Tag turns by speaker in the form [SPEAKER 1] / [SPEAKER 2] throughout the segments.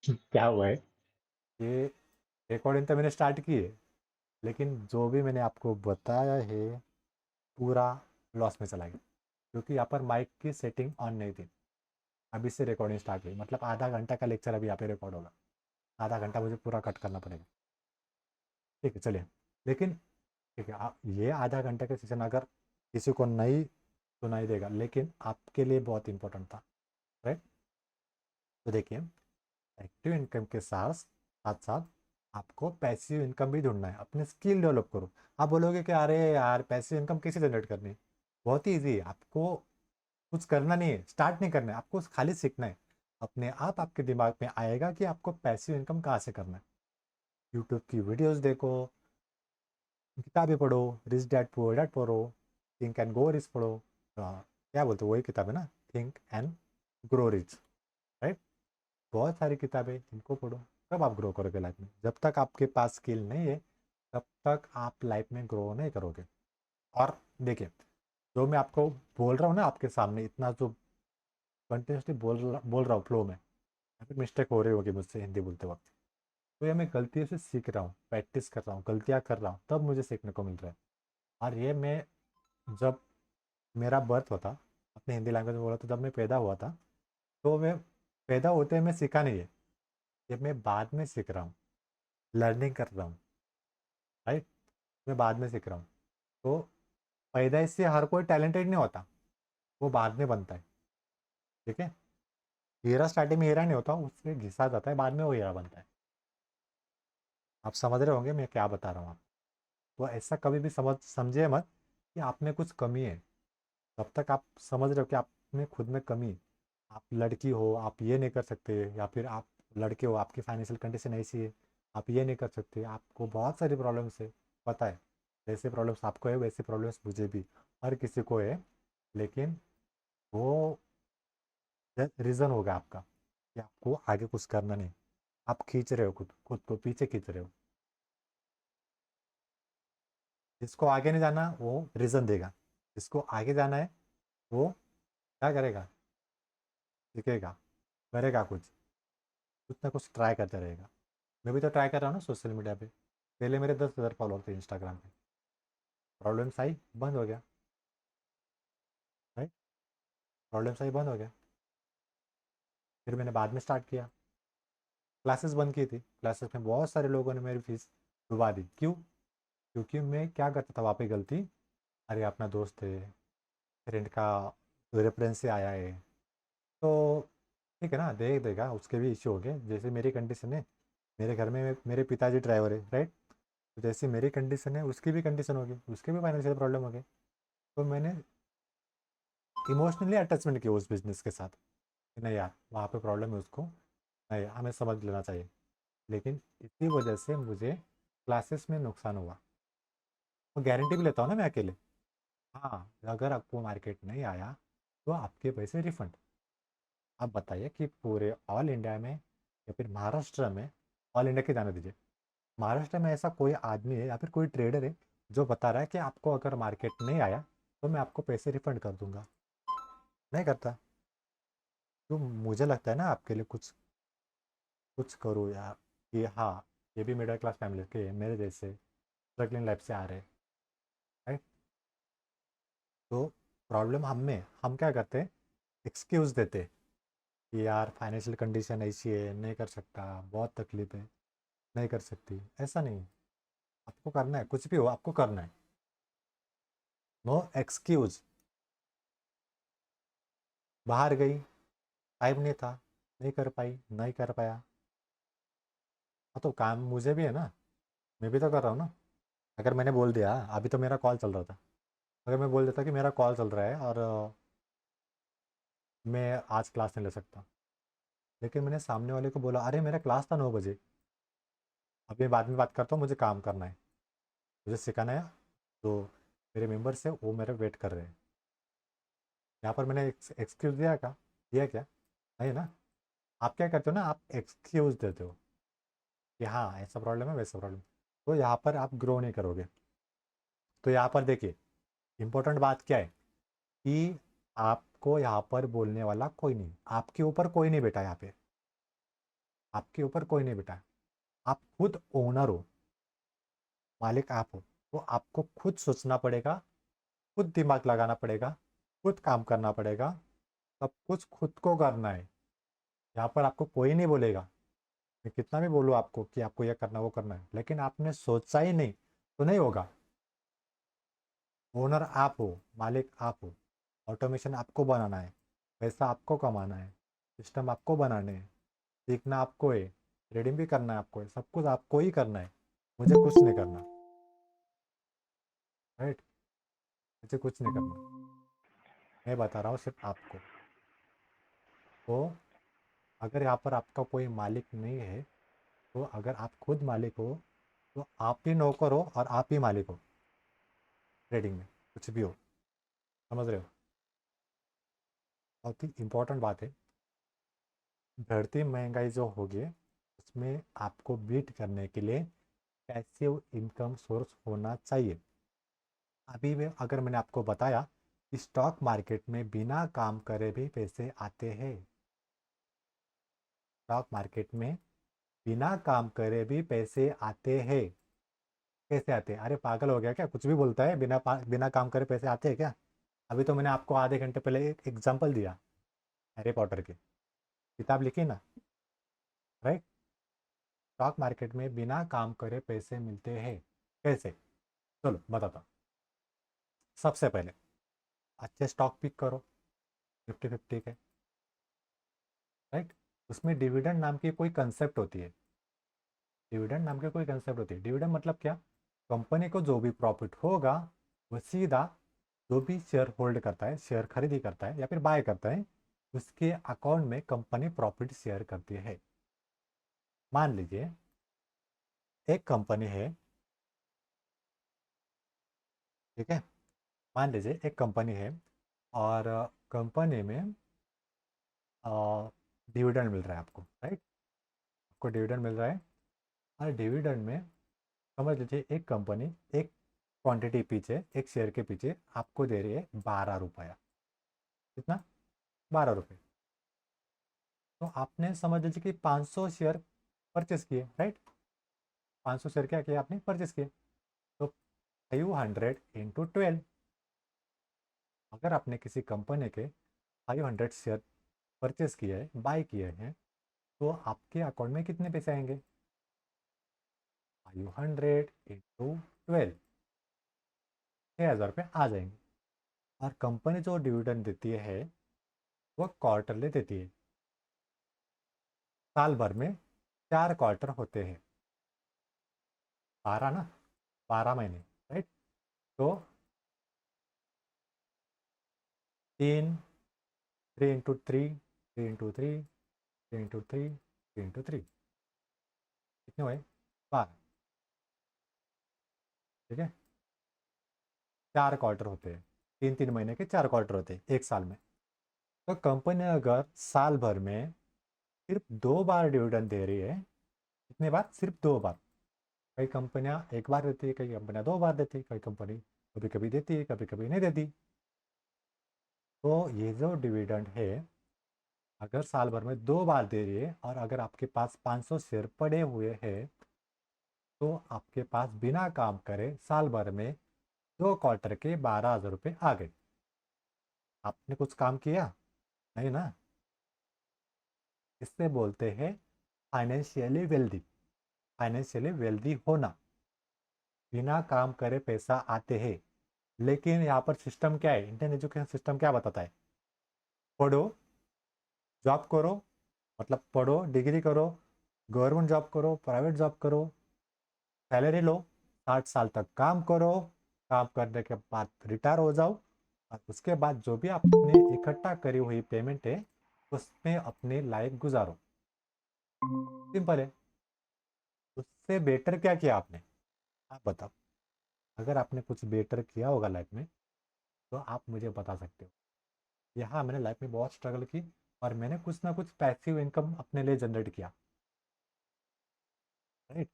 [SPEAKER 1] क्या हुआ है? ये रिकॉर्डिंग तो मैंने स्टार्ट की है, लेकिन जो भी मैंने आपको बताया है पूरा लॉस में चला गया, क्योंकि यहाँ पर माइक की सेटिंग ऑन नहीं थी। अभी से रिकॉर्डिंग स्टार्ट हुई, मतलब आधा घंटा का लेक्चर अभी यहाँ पे रिकॉर्ड होगा। आधा घंटा मुझे पूरा कट करना पड़ेगा। ठीक है, चलिए। लेकिन ठीक है, आप ये आधा घंटे का सेशन अगर किसी को नहीं सुनाई देगा, लेकिन आपके लिए बहुत इंपॉर्टेंट था, राइट? तो देखिए, एक्टिव इनकम के साथ साथ साथ आपको पैसिव इनकम भी ढूंढना है, अपने स्किल डेवलप करो। आप बोलोगे कि अरे यार, पैसिव इनकम कैसे जनरेट करनी है? बहुत ही ईजी है। आपको कुछ करना नहीं है, स्टार्ट नहीं करना है, आपको खाली सीखना है। अपने आप आपके दिमाग में आएगा कि आपको पैसिव इनकम कहाँ से करना है। यूट्यूब की वीडियोस देखो, किताबें पढ़ो, रिच डैड पुअर डैड पढ़ो, थिंक एंड गो रिच पढ़ो। क्या बोलते हो, वही किताब है ना, think and grow rich, right? बहुत सारी किताबें, इनको पढ़ो। तब आप ग्रो करोगे लाइफ में। जब तक आपके पास स्किल नहीं है, तब तक आप लाइफ में ग्रो नहीं करोगे। और देखिए, जो मैं आपको बोल रहा हूँ ना, आपके सामने इतना जो कंटिन्यूसली बोल रहा हूँ फ्लो में, यहाँ पे मिस्टेक हो रही होगी मुझसे हिंदी बोलते वक्त। तो ये मैं गलतियों से सीख रहा हूँ, प्रैक्टिस कर रहा हूँ, गलतियाँ कर रहा हूँ, तब मुझे सीखने को मिल रहा है। और ये मैं जब मेरा बर्थ होता, अपने हिंदी लैंग्वेज में बोला तो जब मैं पैदा हुआ था, तो मैं पैदा होते मैं सीखा नहीं है। ये मैं बाद में सीख रहा हूँ, लर्निंग कर रहा हूँ, राइट? मैं बाद में सीख रहा हूँ। तो पैदाइश से हर कोई टैलेंटेड नहीं होता, वो बाद में बनता है। ठीक है? हीरा स्टार्टिंग में हीरा नहीं होता, उससे घिसा जाता है, बाद में वो हीरा बनता है। आप समझ रहे होंगे मैं क्या बता रहा हूँ आप। तो ऐसा कभी भी समझिए मत कि आप में कुछ कमी है। तब तक आप समझ रहे हो कि आप में खुद में कमी है। आप लड़की हो, आप ये नहीं कर सकते, या फिर आप लड़के हो, आपकी फाइनेंशियल कंडीशन ऐसी है, आप ये नहीं कर सकते, आपको बहुत सारी प्रॉब्लम्स है। पता है, जैसे प्रॉब्लम्स आपको है वैसे प्रॉब्लम्स मुझे भी, हर किसी को है। लेकिन वो रीज़न होगा आपका कि आपको आगे कुछ करना नहीं। आप खींच रहे हो, खुद खुद को पीछे खींच रहे हो। जिसको आगे नहीं जाना वो रीज़न देगा, जिसको आगे जाना है वो क्या करेगा? सीखेगा, करेगा कुछ ना कुछ ट्राई करता रहेगा। मैं भी तो ट्राई कर रहा हूँ ना सोशल मीडिया पे। पहले मेरे 10,000 फॉलोअर थे इंस्टाग्राम पे, प्रॉब्लम्स आई बंद हो गया, राइट? प्रॉब्लम्स आई बंद हो गया। फिर मैंने बाद में स्टार्ट किया, क्लासेस बंद की थी, क्लासेस में बहुत सारे लोगों ने मेरी फीस डुबा दी। क्यों? क्योंकि मैं क्या करता था वहाँ पे गलती, अरे अपना दोस्त है, फ्रेंड का रेफरेंस से आया है, तो ठीक है ना, देख देगा, उसके भी इश्यू हो गए। जैसे मेरी कंडीशन है, मेरे घर में मेरे पिताजी ड्राइवर है, राइट? तो जैसे मेरी कंडीशन है, उसकी भी कंडीशन होगी, उसके भी फाइनेंशियल प्रॉब्लम हो गए। तो मैंने इमोशनली अटैचमेंट किया उस बिजनेस के साथ कि नहीं यार, वहाँ पे प्रॉब्लम है उसको, नहीं हमें समझ लेना चाहिए। लेकिन इसी वजह से मुझे क्लासेस में नुकसान हुआ। वो गारंटी भी लेता हूँ ना मैं अकेले। हाँ, अगर आपको मार्केट नहीं आया तो आपके पैसे रिफंड। आप बताइए कि पूरे ऑल इंडिया में या फिर महाराष्ट्र में, ऑल इंडिया के जाने दीजिए, महाराष्ट्र में ऐसा कोई आदमी है या फिर कोई ट्रेडर है जो बता रहा है कि आपको अगर मार्केट नहीं आया तो मैं आपको पैसे रिफंड कर दूंगा? नहीं करता। तो मुझे लगता है ना, आपके लिए कुछ कुछ करो यार, कि हाँ, ये भी मिडिल क्लास फैमिली के हैं, मेरे जैसे स्ट्रगलिंग लाइफ से आ रहे हैं, राइट? तो प्रॉब्लम हम में, हम क्या करते हैं, एक्सक्यूज़ देते हैं कि यार फाइनेंशियल कंडीशन ऐसी है, नहीं कर सकता, बहुत तकलीफ है, नहीं कर सकती। ऐसा नहीं है, आपको करना है, कुछ भी हो आपको करना है। No excuse. बाहर गई, टाइम नहीं था, नहीं कर पाई, नहीं कर पाया। हाँ, तो काम मुझे भी है ना, मैं भी तो कर रहा हूँ ना। अगर मैंने बोल दिया, अभी तो मेरा कॉल चल रहा था, अगर मैं बोल देता कि मेरा कॉल चल रहा है और मैं आज क्लास नहीं ले सकता, लेकिन मैंने सामने वाले को बोला अरे मेरा क्लास था 9 बजे, अभी मैं बाद में बात करता हूँ, मुझे काम करना है, मुझे सिखाना है, तो मेरे मेंबर्स है वो मेरे वेट कर रहे हैं। यहाँ पर मैंने एक्सक्यूज़ दिया क्या? नहीं ना। आप क्या करते हो ना, आप एक्सक्यूज़ देते हो कि हाँ ऐसा प्रॉब्लम है वैसा प्रॉब्लम, तो यहाँ पर आप ग्रो नहीं करोगे। तो यहाँ पर देखिए, इंपॉर्टेंट बात क्या है कि आपको यहाँ पर बोलने वाला कोई नहीं, आपके ऊपर कोई नहीं बैठा यहाँ पे। आपके ऊपर कोई नहीं बिठा है, आप खुद ओनर हो, मालिक आप हो, तो आपको खुद सोचना पड़ेगा, खुद दिमाग लगाना पड़ेगा, खुद काम करना पड़ेगा, सब कुछ खुद को करना है। यहाँ पर आपको कोई नहीं बोलेगा, मैं कितना भी बोलूँ आपको कि आपको यह करना वो करना है, लेकिन आपने सोचा ही नहीं तो नहीं होगा। ओनर आप हो, मालिक आप हो, ऑटोमेशन आपको बनाना है, पैसा आपको कमाना है, सिस्टम आपको बनाने हैं, सीखना आपको है, ट्रेडिंग भी करना है आपको है, सब कुछ आपको ही करना है, मुझे कुछ नहीं करना। राइट, मुझे कुछ नहीं करना, मैं बता रहा हूँ सिर्फ आपको। तो अगर यहाँ पर आपका कोई मालिक नहीं है, तो अगर आप खुद मालिक हो तो आप ही नौकर हो और आप ही मालिक हो। ट्रेडिंग में कुछ भी हो, समझ रहे हो? बहुत ही इंपॉर्टेंट बात है। बढ़ती महंगाई जो होगी उसमें आपको बीट करने के लिए पैसिव इनकम सोर्स होना चाहिए। अभी में अगर मैंने आपको बताया कि स्टॉक मार्केट में बिना काम करे भी पैसे आते हैं, स्टॉक मार्केट में बिना काम करे भी पैसे आते हैं। कैसे आते हैं? अरे पागल हो गया क्या, कुछ भी बोलता है, बिना काम करे पैसे आते हैं क्या? अभी तो मैंने आपको आधे घंटे पहले एक एग्जांपल दिया, हैरी पॉटर की किताब लिखी ना, राइट? स्टॉक मार्केट में बिना काम करे पैसे मिलते हैं, कैसे? चलो बताता हूँ। सबसे पहले अच्छे स्टॉक पिक करो, 50-50 के, राइट? उसमें डिविडेंड नाम की कोई कंसेप्ट होती है, डिविडेंड नाम की कोई कंसेप्ट होती है। डिविडेंड मतलब क्या? कंपनी को जो भी प्रॉफिट होगा वो सीधा जो भी शेयर होल्ड करता है, शेयर खरीदी करता है या फिर बाय करता है, उसके अकाउंट में कंपनी प्रॉफिट शेयर करती है। मान लीजिए एक कंपनी है, ठीक है, मान लीजिए एक कंपनी है और कंपनी में डिविडेंड मिल रहा है आपको, राइट? आपको डिविडेंड मिल रहा है और डिविडेंड में समझ लीजिए एक कंपनी एक क्वांटिटी पीछे, एक शेयर के पीछे आपको दे रही है 12 रुपया। कितना? 12 रुपये। तो आपने समझ लीजिए कि 500 शेयर परचेस किए, राइट? 500 शेयर क्या किए आपने? परचेस किए। तो 500 × 12, अगर आपने किसी कंपनी के 500 शेयर परचेस किए हैं, बाय किए हैं, तो आपके अकाउंट में कितने पैसे आएंगे? 500 × 12, 6,000 रुपये आ जाएंगे। और कंपनी जो डिविडेंड देती है वो क्वार्टरली देती है, साल भर में 4 क्वार्टर होते हैं, 12 ना, 12 महीने, राइट? तो 3, 3 × 3, 3 × 3, 3 × 3, कितने हुए? 12। ठीक है, 4 क्वार्टर होते हैं, 3 3 महीने के 4 क्वार्टर होते हैं एक साल में। तो कंपनी अगर साल भर में सिर्फ 2 बार डिविडेंड दे रही है, कितने बार? सिर्फ 2 बार। कई कंपनियां एक बार देती है, कई कंपनियां 2 बार देती है, कई कंपनी कभी कभी देती है, कभी कभी नहीं देती। तो ये जो डिविडेंड है अगर साल भर में 2 बार दे रही है और अगर आपके पास 500 शेयर पड़े हुए हैं, तो आपके पास बिना काम करे साल भर में 2 क्वार्टर के 12,000 रुपये आ गए। आपने कुछ काम किया? नहीं ना। इससे बोलते हैं फाइनेंशियली वेल्दी, फाइनेंशियली वेल्दी होना। बिना काम करे पैसा आते हैं, लेकिन यहाँ पर सिस्टम क्या है, इंडियन एजुकेशन सिस्टम क्या बताता है? पढ़ो, जॉब करो, मतलब पढ़ो, डिग्री करो, गवर्नमेंट जॉब करो, प्राइवेट जॉब करो, सैलरी लो, 60 साल तक काम करो, काम करने के बाद रिटायर हो जाओ, और उसके बाद जो भी आपने इकट्ठा करी हुई पेमेंट है उसमें अपनी लाइफ गुजारो। सिंपल है। उससे बेटर क्या किया आपने? आप बताओ। अगर आपने कुछ बेटर किया होगा लाइफ में तो आप मुझे बता सकते हो। यहाँ मैंने लाइफ में बहुत स्ट्रगल की और मैंने कुछ ना कुछ पैसिव इनकम अपने लिए जनरेट किया, राइट?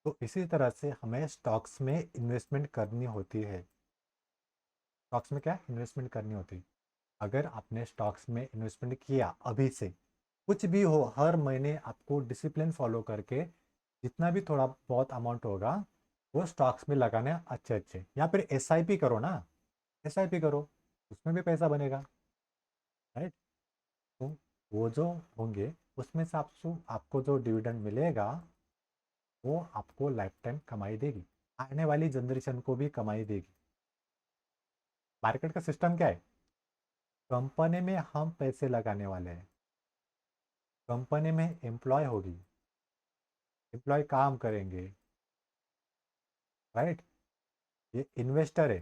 [SPEAKER 1] तो इसी तरह से हमें स्टॉक्स में इन्वेस्टमेंट करनी होती है। स्टॉक्स में क्या इन्वेस्टमेंट करनी होती है? अगर आपने स्टॉक्स में इन्वेस्टमेंट किया अभी से, कुछ भी हो, हर महीने आपको डिसिप्लिन फॉलो करके जितना भी थोड़ा बहुत अमाउंट होगा वो स्टॉक्स में लगाने अच्छे अच्छे, या फिर एसआईपी करो ना, एसआईपी करो, उसमें भी पैसा बनेगा, राइट। तो वो जो होंगे उसमें से आपको जो डिविडेंड मिलेगा वो आपको लाइफ टाइम कमाई देगी, आने वाली जनरेशन को भी कमाई देगी। मार्केट का सिस्टम क्या है, कंपनी में हम पैसे लगाने वाले हैं, कंपनी में एम्प्लॉय होगी, एम्प्लॉय काम करेंगे, राइट। ये इन्वेस्टर है,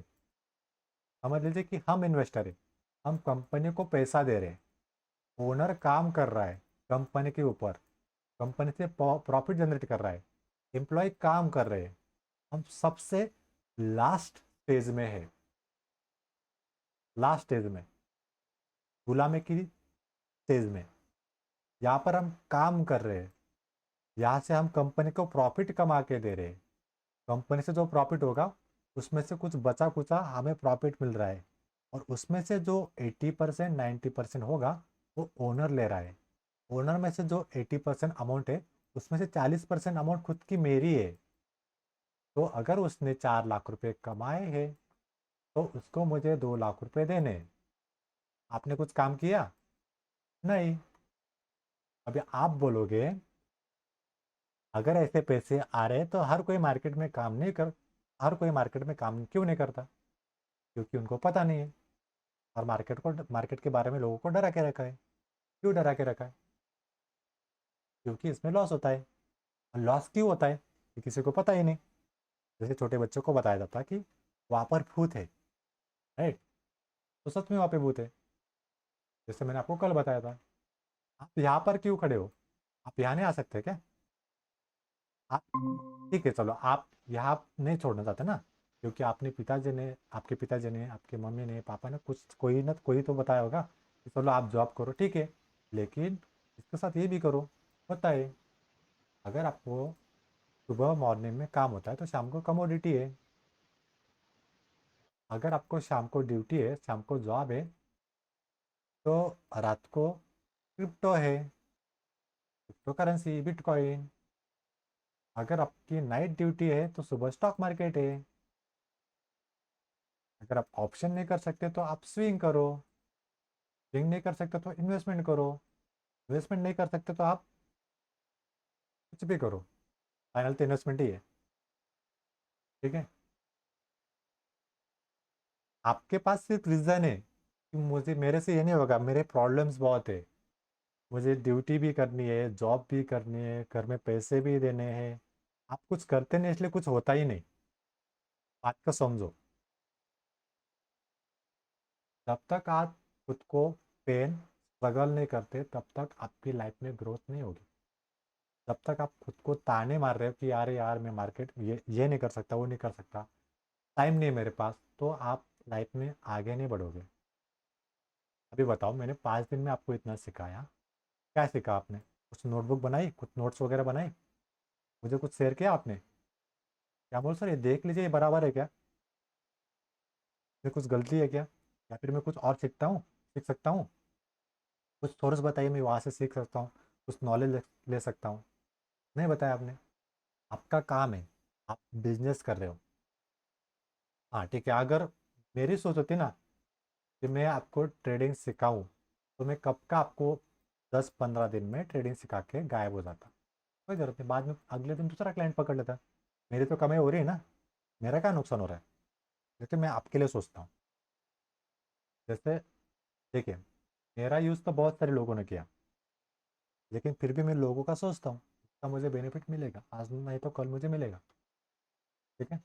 [SPEAKER 1] समझ लीजिए कि हम इन्वेस्टर है, हम कंपनी को पैसा दे रहे हैं, ओनर काम कर रहा है कंपनी के ऊपर, कंपनी से प्रॉफिट जनरेट कर रहा है, एम्प्लॉय काम कर रहे हैं, हम सबसे लास्ट स्टेज में है, लास्ट स्टेज में, गुलामी की स्टेज में, यहाँ पर हम काम कर रहे हैं, यहाँ से हम कंपनी को प्रॉफिट कमा के दे रहे हैं, कंपनी से जो प्रॉफिट होगा उसमें से कुछ बचा कुचा हमें प्रॉफिट मिल रहा है, और उसमें से जो 80% 90% होगा वो ओनर ले रहा है, ओनर में से जो 80% अमाउंट है उसमें से 40% अमाउंट खुद की मेरी है। तो अगर उसने 4 लाख रुपए कमाए हैं तो उसको मुझे 2 लाख रुपए देने हैं। आपने कुछ काम किया नहीं। अभी आप बोलोगे अगर ऐसे पैसे आ रहे हैं तो हर कोई मार्केट में काम नहीं कर, हर कोई मार्केट में काम क्यों नहीं करता, क्योंकि उनको पता नहीं है, और मार्केट के बारे में लोगों को डरा के रखा है। क्यों डरा के रखा है, क्योंकि इसमें लॉस होता है। और लॉस क्यों होता है ये किसी को पता ही नहीं। जैसे छोटे बच्चों को बताया जाता कि वहाँ पर भूत है, राइट, तो सच में वहाँ पे भूत है, जैसे मैंने आपको कल बताया था। आप यहाँ पर क्यों खड़े हो, आप यहाँ नहीं आ सकते क्या, आप, ठीक है चलो आप यहाँ नहीं छोड़ना चाहते ना, क्योंकि आपके पिताजी ने, आपके मम्मी ने, पापा ने कुछ कोई ना कोई तो बताया होगा कि चलो आप जॉब करो, ठीक है, लेकिन इसके साथ ये भी करो, होता है। अगर आपको सुबह मॉर्निंग में काम होता है तो शाम को कमोडिटी है, अगर आपको शाम को ड्यूटी है, शाम को जॉब है, तो रात को क्रिप्टो है, क्रिप्टो करेंसी, बिटकॉइन। अगर आपकी नाइट ड्यूटी है तो सुबह स्टॉक मार्केट है। अगर आप ऑप्शन नहीं कर सकते तो आप स्विंग करो, स्विंग नहीं कर सकते तो इन्वेस्टमेंट करो, इन्वेस्टमेंट नहीं कर सकते तो आप कुछ भी करो, फाइनल तो इन्वेस्टमेंट ही है, ठीक है। आपके पास सिर्फ रीज़न है कि मुझे, मेरे से ये नहीं होगा, मेरे प्रॉब्लम्स बहुत है, मुझे ड्यूटी भी करनी है, जॉब भी करनी है, घर में पैसे भी देने हैं। आप कुछ करते नहीं इसलिए कुछ होता ही नहीं, बात को समझो। जब तक आप खुद को पेन स्ट्रगल नहीं करते तब तक आपकी लाइफ में ग्रोथ नहीं होगी। जब तक आप खुद को ताने मार रहे हो कि यार यार मैं मार्केट ये नहीं कर सकता, वो नहीं कर सकता, टाइम नहीं है मेरे पास, तो आप लाइफ में आगे नहीं बढ़ोगे। अभी बताओ, मैंने 5 दिन में आपको इतना सिखाया, क्या सीखा आपने, कुछ नोटबुक बनाई, कुछ नोट्स वगैरह बनाई, मुझे कुछ शेयर किया आपने, क्या बोल सर ये देख लीजिए ये बराबर है क्या, ये कुछ गलती है क्या, या फिर मैं कुछ और सीख सकता हूँ, कुछ सोर्स बताइए मैं वहाँ से सीख सकता हूँ, कुछ नॉलेज ले सकता हूँ। नहीं बताया आपने। आपका काम है, आप बिजनेस कर रहे हो, हाँ ठीक है। अगर मेरी सोच होती ना कि मैं आपको ट्रेडिंग सिखाऊं तो मैं कब का आपको 10-15 दिन में ट्रेडिंग सिखा के गायब हो जाता, कोई ज़रूरत नहीं, बाद में अगले दिन दूसरा क्लाइंट पकड़ लेता। मेरी तो कमाई हो रही है ना, मेरा क्या नुकसान हो रहा है, लेकिन मैं आपके लिए सोचता हूँ। जैसे देखिए, मेरा यूज़ तो बहुत सारे लोगों ने किया, लेकिन फिर भी मैं लोगों का सोचता हूँ, इसका मुझे बेनिफिट मिलेगा आज नहीं तो कल मुझे मिलेगा, ठीक है।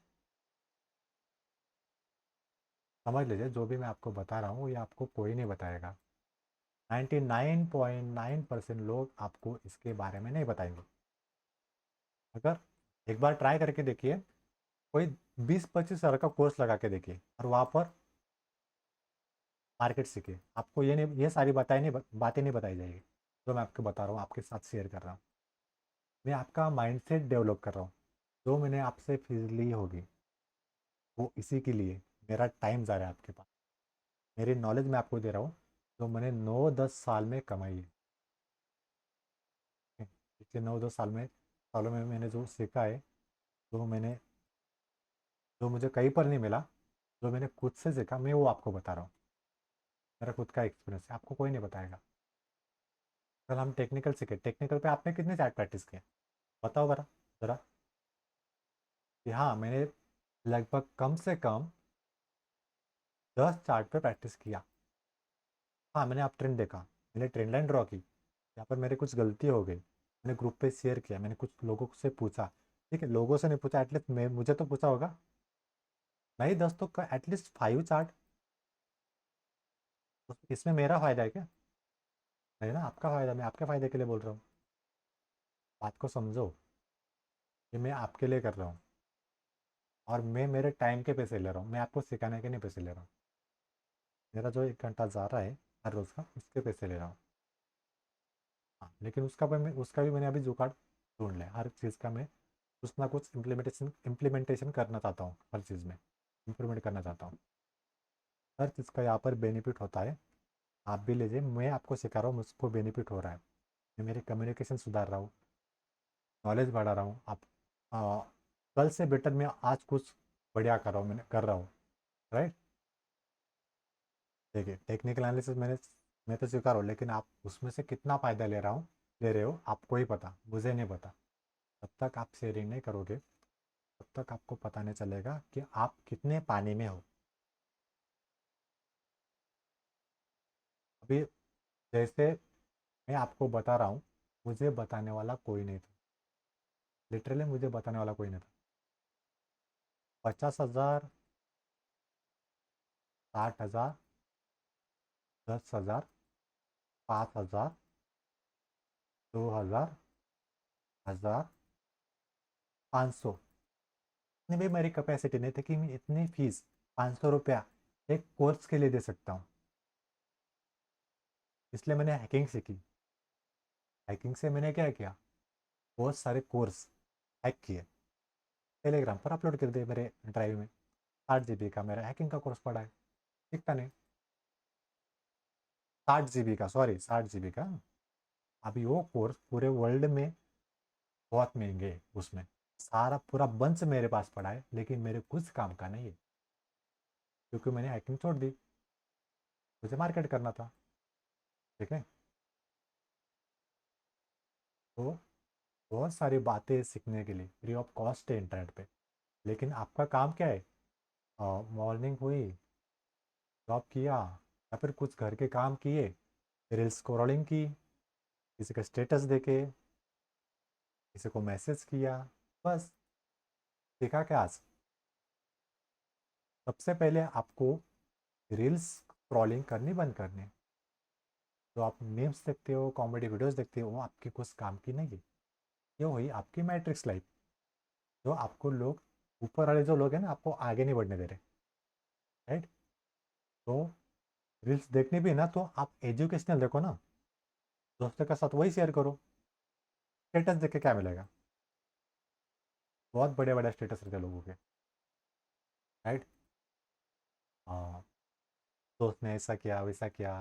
[SPEAKER 1] समझ लीजिए जो भी मैं आपको बता रहा हूँ ये आपको कोई नहीं बताएगा, 99.9% लोग आपको इसके बारे में नहीं बताएंगे। अगर एक बार ट्राई करके देखिए, कोई 20-25 हज़ार का कोर्स लगा के देखिए और वहाँ पर मार्केट सीखिए, आपको ये सारी बातें नहीं बताई जाएगी जो मैं आपको बता रहा हूँ, आपके साथ शेयर कर रहा हूँ। मैं आपका माइंडसेट डेवलप कर रहा हूँ, जो मैंने आपसे फीस ली होगी वो इसी के लिए, मेरा टाइम जा रहा है आपके पास, मेरी नॉलेज मैं आपको दे रहा हूँ जो मैंने 9-10 साल में कमाई है। पिछले 9-10 सालों में मैंने जो सीखा है, जो मुझे कहीं पर नहीं मिला, जो मैंने खुद से सीखा, मैं वो आपको बता रहा हूँ। मेरा खुद का एक्सपीरियंस है, आपको कोई नहीं बताएगा। कल हम टेक्निकल सीखे, टेक्निकल पे आपने कितने चार्ट प्रैक्टिस किए बताओ बरा ज़रा। कि हाँ, मैंने लगभग कम से कम 10 चार्ट पे प्रैक्टिस किया। हाँ, मैंने आप ट्रेंड देखा, मैंने ट्रेंड लाइन ड्रॉ की, यहाँ पर मेरे कुछ गलती हो गई, मैंने ग्रुप पे शेयर किया, मैंने कुछ लोगों से पूछा। ठीक है, लोगों से नहीं पूछा, एटलीस्ट मैं मुझे तो पूछा होगा। नहीं 10 तो एटलीस्ट 5 चार्ट। इसमें मेरा फ़ायदा है क्या? नहीं ना, आपका फ़ायदा, मैं आपके फ़ायदे के लिए बोल रहा हूँ। बात को समझो, ये मैं आपके लिए कर रहा हूँ, और मैं मेरे टाइम के पैसे ले रहा हूँ, मैं आपको सिखाने के नहीं पैसे ले रहा हूँ। मेरा जो 1 घंटा जा रहा है हर रोज़ का, उसके पैसे ले रहा हूँ। हाँ, लेकिन उसका भी मैंने अभी जुगाड़ ढूंढ लिया। हर चीज़ का मैं कुछ ना कुछ इम्प्लीमेंटेशन करना चाहता हूँ, हर चीज़ में इम्प्रूवमेंट करना चाहता हूँ। हर चीज़ का यहाँ पर बेनिफिट होता है। आप भी लीजिए, मैं आपको सिखा रहा हूँ, मुझको बेनिफिट हो रहा है। मैं मेरी कम्युनिकेशन सुधार रहा हूँ, नॉलेज बढ़ा रहा हूँ। आ, कल से बेटर मैं आज कुछ बढ़िया कर रहा हूँ, मैंने कर रहा हूँ। राइट। देखिए, टेक्निकल एनालिसिस मैं तो स्वीकार हूँ, लेकिन आप उसमें से कितना फ़ायदा ले रहे हो आपको ही पता, मुझे नहीं पता। जब तक आप शेयरिंग नहीं करोगे, तब तक आपको पता नहीं चलेगा कि आप कितने पानी में हो। अभी जैसे मैं आपको बता रहा हूँ, मुझे बताने वाला कोई नहीं था, लिटरली मुझे बताने वाला कोई नहीं था। 50,000, 60,000, 10,000, 5,000, 2,000, 1,000, 500, इतनी भी मेरी कैपेसिटी नहीं थी कि मैं इतनी फीस, 500 रुपया एक कोर्स के लिए दे सकता हूँ। इसलिए मैंने हैकिंग सीखी। हैकिंग से मैंने क्या किया, बहुत सारे कोर्स हैक किए, टेलीग्राम पर अपलोड कर दिए मेरे ड्राइव में। 8 GB का मेरा हैकिंग का कोर्स पड़ा है। दिखता नहीं, 60 GB का, सॉरी 60 GB का। अभी वो कोर्स पूरे वर्ल्ड में बहुत महंगे है उसमें। सारा पूरा बंच मेरे पास पड़ा है, लेकिन मेरे कुछ काम का नहीं है, क्योंकि मैंने हैकिंग छोड़ दी, मुझे मार्केट करना था। ठीक है। तो बहुत सारी बातें सीखने के लिए फ्री ऑफ कॉस्ट है इंटरनेट पे। लेकिन आपका काम क्या है? मॉर्निंग हुई, जॉब किया, या फिर कुछ घर के काम किए, रील्स स्क्रॉलिंग की, किसी का स्टेटस देखे, किसी को मैसेज किया, बस। देखा क्या आज? सबसे पहले आपको रील्स स्क्रॉलिंग करनी बंद करनी है। जो आप मीम्स देखते हो, कॉमेडी वीडियोस देखते हो, वो आपके कुछ काम की नहीं है। ये हुई आपकी मैट्रिक्स लाइफ, जो आपको लोग, ऊपर वाले जो लोग हैं ना, आपको आगे नहीं बढ़ने दे रहे। राइट। तो रील्स देखनी भी है ना, तो आप एजुकेशनल देखो ना, दोस्तों के साथ वही शेयर करो। स्टेटस देख के क्या मिलेगा? बहुत बड़े बड़े स्टेटस रहते हैं लोगों के। राइट। हाँ, दोस्त ने ऐसा किया वैसा किया।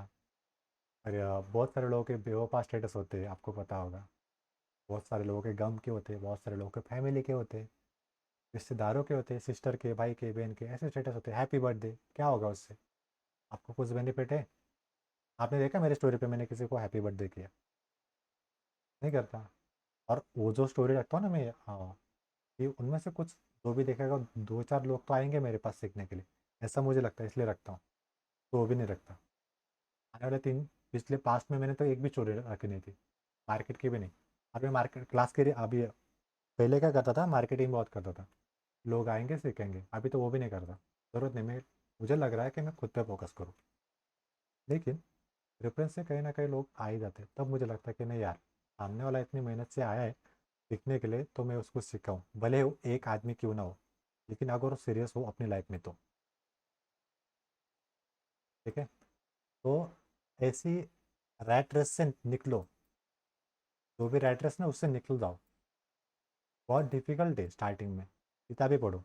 [SPEAKER 1] अरे बहुत सारे लोगों के बेवफा स्टेटस होते हैं, आपको पता होगा। बहुत सारे लोगों के गम के होते हैं, बहुत सारे लोगों के फैमिली के होते हैं, रिश्तेदारों के होते हैं, सिस्टर के, भाई के, बहन के, ऐसे स्टेटस होते हैं। हैप्पी बर्थडे, क्या होगा उससे? आपको कुछ बेनिफिट है? आपने देखा मेरे स्टोरी पे मैंने किसी को हैप्पी बर्थडे किया? नहीं करता। और वो जो स्टोरी रखता हूँ ना मैं, हाँ, कि उनमें से कुछ, जो भी देखेगा, 2-4 लोग तो आएंगे मेरे पास सीखने के लिए, ऐसा मुझे लगता है, इसलिए रखता हूँ। तो वो भी नहीं रखता। आने वाले 3 पिछले पास्ट में मैंने तो एक भी स्टोरी रखी नहीं थी, मार्केट की भी नहीं। अभी मार्केट क्लास के लिए, अभी पहले क्या करता था, मार्केटिंग बहुत करता था, लोग आएंगे सीखेंगे। अभी तो वो भी नहीं करता। ज़रूरत नहीं, मैं, मुझे लग रहा है कि मैं खुद पे फोकस करूँ। लेकिन रेफरेंस से कहीं ना कहीं लोग आ ही जाते हैं, तब मुझे लगता है कि नहीं यार, सामने वाला इतनी मेहनत से आया है सीखने के लिए, तो मैं उसको सिखाऊं, भले वो एक आदमी क्यों ना हो, लेकिन अगर वो सीरियस हो अपनी लाइफ में तो। ठीक है। तो ऐसी रैट रेस से निकलो, जो भी रैट रेस ना, उससे निकल जाओ। बहुत डिफिकल्ट है स्टार्टिंग में, किताबें पढ़ो।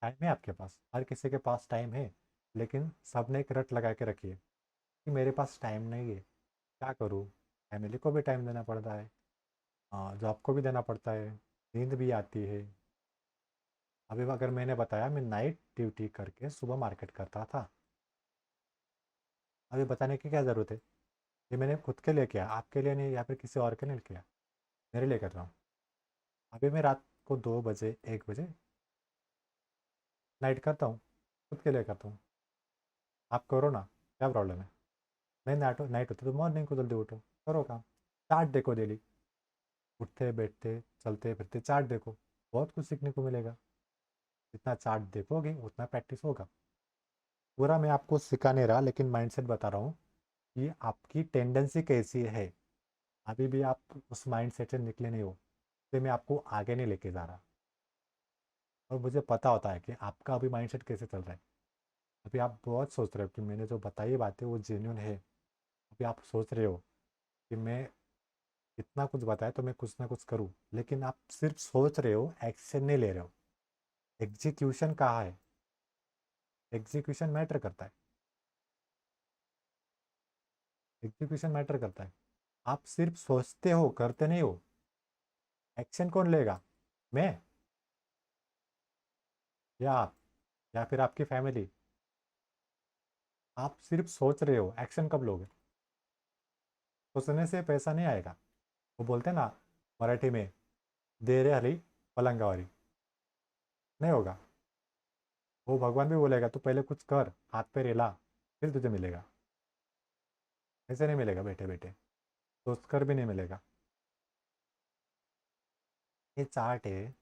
[SPEAKER 1] टाइम है आपके पास, हर किसी के पास टाइम है, लेकिन सबने एक रट लगा के रखी है कि मेरे पास टाइम नहीं है, क्या करूँ, फैमिली को भी टाइम देना पड़ता है, जो आपको भी देना पड़ता है, नींद भी आती है। अभी अगर मैंने बताया मैं नाइट ड्यूटी करके सुबह मार्केट करता था, अभी बताने की क्या ज़रूरत है? ये मैंने खुद के लिए किया, आपके लिए नहीं या फिर किसी और के लिए किया, मेरे लिए कर रहा हूँ। अभी मैं रात को 2 बजे 1 बजे नाइट करता हूँ, खुद के लिए करता हूँ। आप करो ना, क्या प्रॉब्लम है? नहीं, नाइट नाइट होती तो मॉर्निंग को जल्दी उठो, करो काम। चार्ट देखो डेली, उठते बैठते चलते फिरते चार्ट देखो, बहुत कुछ सीखने को मिलेगा। जितना चार्ट देखोगे उतना प्रैक्टिस होगा। पूरा मैं आपको सिखा नहीं रहा, लेकिन माइंडसेट बता रहा हूँ कि आपकी टेंडेंसी कैसी है। अभी भी आप उस माइंडसेट से निकले नहीं हो, तो मैं आपको आगे नहीं लेके जा रहा। और मुझे पता होता है कि आपका अभी माइंडसेट कैसे चल रहा है। अभी आप बहुत सोच रहे हो कि मैंने जो बताई बातें वो जेन्यून है। अभी आप सोच रहे हो कि मैं इतना कुछ बताया तो मैं कुछ ना कुछ करूँ, लेकिन आप सिर्फ सोच रहे हो, एक्शन नहीं ले रहे हो। एग्जीक्यूशन कहाँ है? एग्जीक्यूशन मैटर करता है। एग्जीक्यूशन मैटर करता है। आप सिर्फ सोचते हो, करते नहीं हो। एक्शन कौन लेगा? मैं या आप या फिर आपकी फैमिली? आप सिर्फ सोच रहे हो, एक्शन कब लोगे? सोचने से पैसा नहीं आएगा। वो बोलते हैं ना मराठी में, दे रे हरी पलंगावरी, नहीं होगा। वो भगवान भी बोलेगा तू पहले कुछ कर, हाथ पे रेला, फिर तुझे मिलेगा। ऐसे नहीं मिलेगा बैठे बैठे, सोच कर भी नहीं मिलेगा। ये चार्ट है,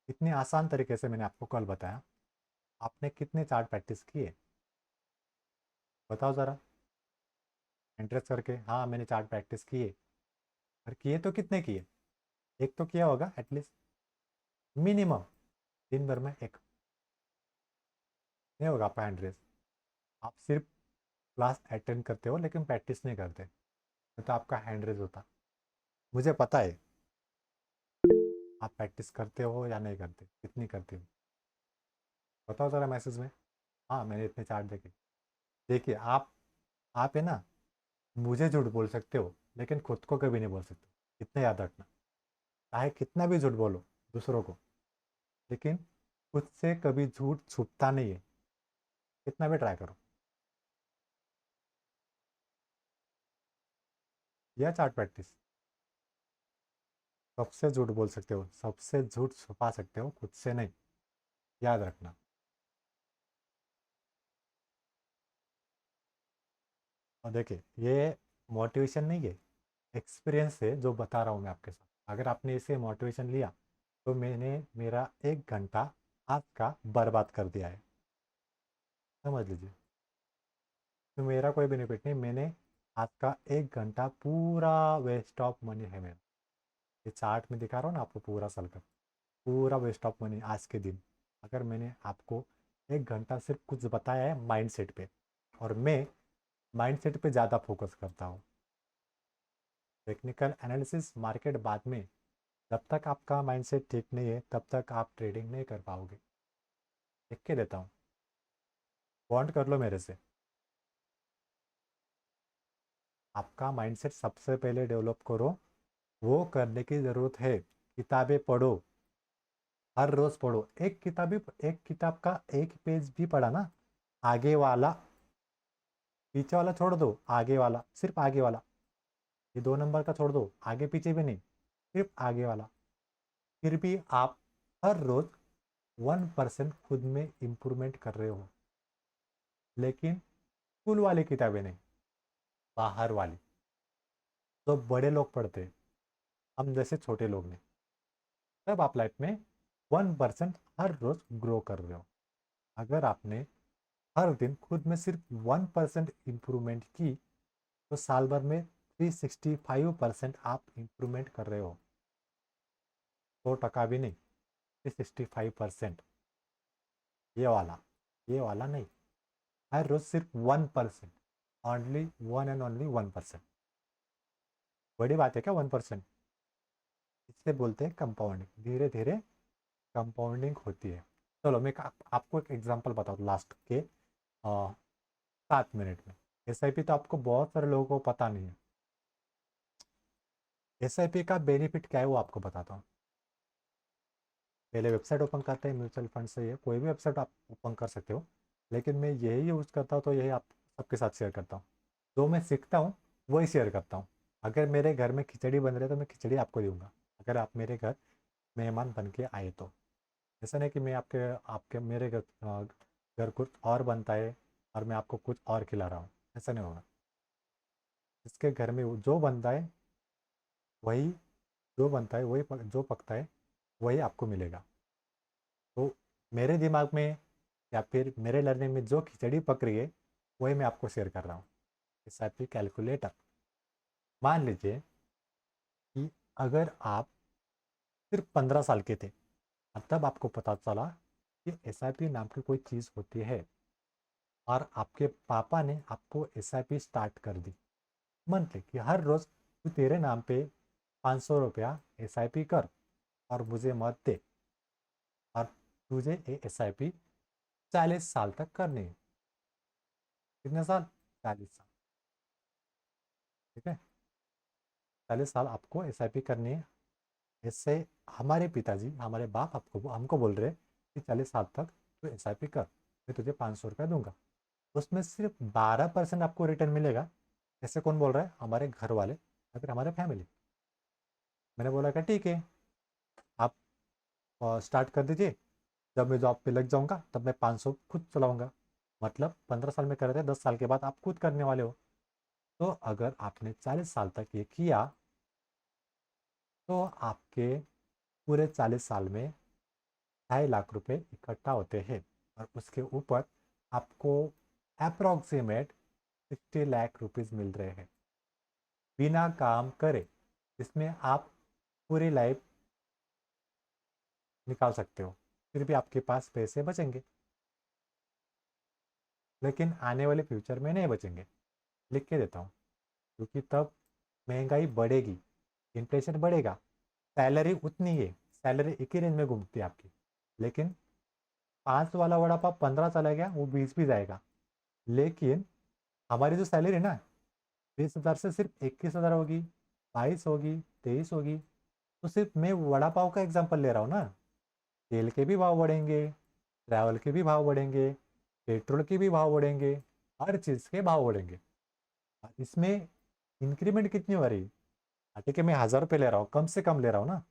[SPEAKER 1] इतनी आसान तरीके से मैंने आपको कल बताया। आपने कितने चार्ट प्रैक्टिस किए? बताओ ज़रा, इंटरेस्ट करके। हाँ मैंने चार्ट प्रैक्टिस किए। और किए तो कितने किए? एक तो किया होगा एटलीस्ट, मिनिमम। दिन भर में एक नहीं होगा आपका हैंड रेस। आप सिर्फ क्लास अटेंड करते हो लेकिन प्रैक्टिस नहीं करते, तो आपका हैंड रेस होता। मुझे पता है आप प्रैक्टिस करते हो या नहीं करते, कितनी करते हो। बताओ ज़रा मैसेज में। हाँ मैंने इतने चार्ट देखे। देखिए आप है ना, मुझे झूठ बोल सकते हो लेकिन खुद को कभी नहीं बोल सकते, इतना याद रखना। चाहे कितना भी झूठ बोलो दूसरों को, लेकिन खुद से कभी झूठ छुपता नहीं है, कितना भी ट्राई करो। यह चार्ट प्रैक्टिस। सबसे झूठ बोल सकते हो, सबसे झूठ छुपा सकते हो, खुद से नहीं, याद रखना। और देखिए ये मोटिवेशन नहीं है, एक्सपीरियंस है जो बता रहा हूँ मैं आपके साथ। अगर आपने इसे मोटिवेशन लिया तो मैंने मेरा 1 घंटा आज का बर्बाद कर दिया है, समझ लीजिए। तो मेरा कोई बेनिफिट नहीं, मैंने आज का 1 घंटा पूरा वेस्ट ऑफ मनी है मेरा। ये चार्ट में दिखा रहा हूँ ना आपको, पूरा साल का पूरा वेस्ट ऑफ मनी आज के दिन। अगर मैंने आपको 1 घंटा सिर्फ कुछ बताया है माइंडसेट पे, और मैं माइंडसेट पे ज़्यादा फोकस करता हूँ। टेक्निकल एनालिसिस मार्केट बाद में। जब तक आपका माइंडसेट ठीक नहीं है तब तक आप ट्रेडिंग नहीं कर पाओगे। लिख के देता हूँ, बॉन्ड कर लो मेरे से। आपका माइंडसेट सबसे पहले डेवलप करो, वो करने की ज़रूरत है। किताबें पढ़ो, हर रोज़ पढ़ो। एक किताब का एक पेज भी पढ़ा ना, आगे वाला, पीछे वाला छोड़ दो, आगे वाला, सिर्फ आगे वाला। ये 2 नंबर का छोड़ दो, आगे पीछे भी नहीं, सिर्फ आगे वाला। फिर भी आप हर रोज़ 1% खुद में इम्प्रूवमेंट कर रहे हो। लेकिन स्कूल वाली किताबें नहीं, बाहर वाली, तो बड़े लोग पढ़ते हैं, हम जैसे छोटे लोग नहीं। तब आप लाइफ में 1% हर रोज़ ग्रो कर रहे हो। अगर आपने हर दिन खुद में सिर्फ 1% इम्प्रूवमेंट की, तो साल भर में 365% आप इम्प्रूवमेंट कर रहे हो। 100% भी नहीं, 365%। ये वाला नहीं, हर रोज सिर्फ 1%, ओनली 1 एंड ओनली 1%। बड़ी बात है क्या 1%? इससे बोलते हैं कंपाउंडिंग, धीरे धीरे कंपाउंडिंग होती है। चलो मैं आपको एक एग्जांपल बताऊँ लास्ट के 7 मिनट में। एसआईपी तो आपको बहुत सारे लोगों को पता नहीं है। SIP का बेनिफिट क्या है वो आपको बताता हूँ। पहले वेबसाइट ओपन करते हैं म्यूचुअल फंड से, ये कोई भी वेबसाइट आप ओपन कर सकते हो, लेकिन मैं यही यूज़ करता हूँ तो यही आप सबके साथ शेयर करता हूँ। जो मैं सीखता हूँ वही शेयर करता हूँ। अगर मेरे घर में खिचड़ी बन रही है तो मैं खिचड़ी आपको दूंगा, अगर आप मेरे घर मेहमान बन के आए तो। ऐसा नहीं कि मैं आपके आपके मेरे घर कुछ और बनता है और मैं आपको कुछ और खिला रहा हूँ, ऐसा नहीं होगा। जिसके घर में जो बनता है वही, जो बनता है वही जो पकता है वही आपको मिलेगा। तो मेरे दिमाग में या फिर मेरे लर्निंग में जो खिचड़ी पक रही है वही मैं आपको शेयर कर रहा हूँ। SIP calculator. मान लीजिए कि अगर आप सिर्फ 15 साल के थे और तब आपको पता चला कि SIP नाम की कोई चीज़ होती है और आपके पापा ने आपको SIP स्टार्ट कर दी मंथली कि हर रोज़ तू तेरे नाम पे 500 रुपया SIP कर और मुझे मत दे, और तुझे ये SIP 40 साल तक करनी है। कितने साल? 40 साल। ठीक है, 40 साल आपको SIP करनी है। इससे हमारे पिताजी, हमारे बाप आपको हमको बोल रहे कि 40 साल तक तू SIP कर, मैं तुझे 500 रुपया दूंगा। उसमें सिर्फ 12% आपको रिटर्न मिलेगा। ऐसे कौन बोल रहा है? हमारे घर वाले या फिर हमारे फैमिली। मैंने बोला कि ठीक है, आप स्टार्ट कर दीजिए, जब मैं जॉब पे लग जाऊंगा तब मैं 500 खुद चलाऊंगा। मतलब 15 साल में कर रहे थे, 10 साल के बाद आप खुद करने वाले हो। तो अगर आपने 40 साल तक ये किया तो आपके पूरे 40 साल में 2.5 लाख रुपए इकट्ठा होते हैं, और उसके ऊपर आपको अप्रोक्सीमेट 60 लाख रुपीज़ मिल रहे हैं बिना काम करे। इसमें आप पूरी लाइफ निकाल सकते हो, फिर भी आपके पास पैसे बचेंगे, लेकिन आने वाले फ्यूचर में नहीं बचेंगे। लिख के देता हूँ, क्योंकि तब महंगाई बढ़ेगी, इन्फ्लेशन बढ़ेगा, सैलरी उतनी है, सैलरी एक ही रेंज में घूमती है आपकी, लेकिन 5 वाला वड़ा पाव 15 चला गया, वो 20 भी जाएगा। लेकिन हमारी जो सैलरी है ना, 20,000 से सिर्फ 21,000 होगी, 22 होगी, 23 होगी। तो सिर्फ मैं वड़ा पाव का एग्जाम्पल ले रहा हूँ ना, तेल के भी भाव बढ़ेंगे, ट्रैवल के भी भाव बढ़ेंगे, पेट्रोल के भी भाव बढ़ेंगे, हर चीज़ के भाव बढ़ेंगे। और इसमें इंक्रीमेंट कितनी हो रही है? ठीक है, मैं 1,000 रुपये ले रहा हूँ, कम से कम ले रहा हूँ ना।